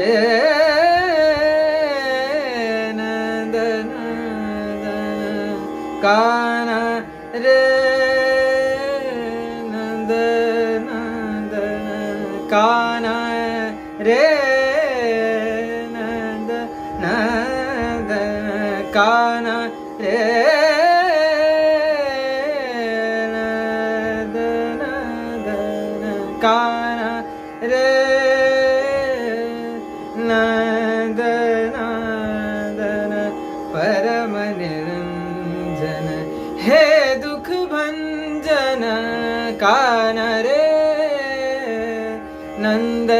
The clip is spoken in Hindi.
रे नंदन काना रे नंदन काना रे नंदन काना रे काना रे नंदन परम निरंजन हे दुख भंजन काना रे नंद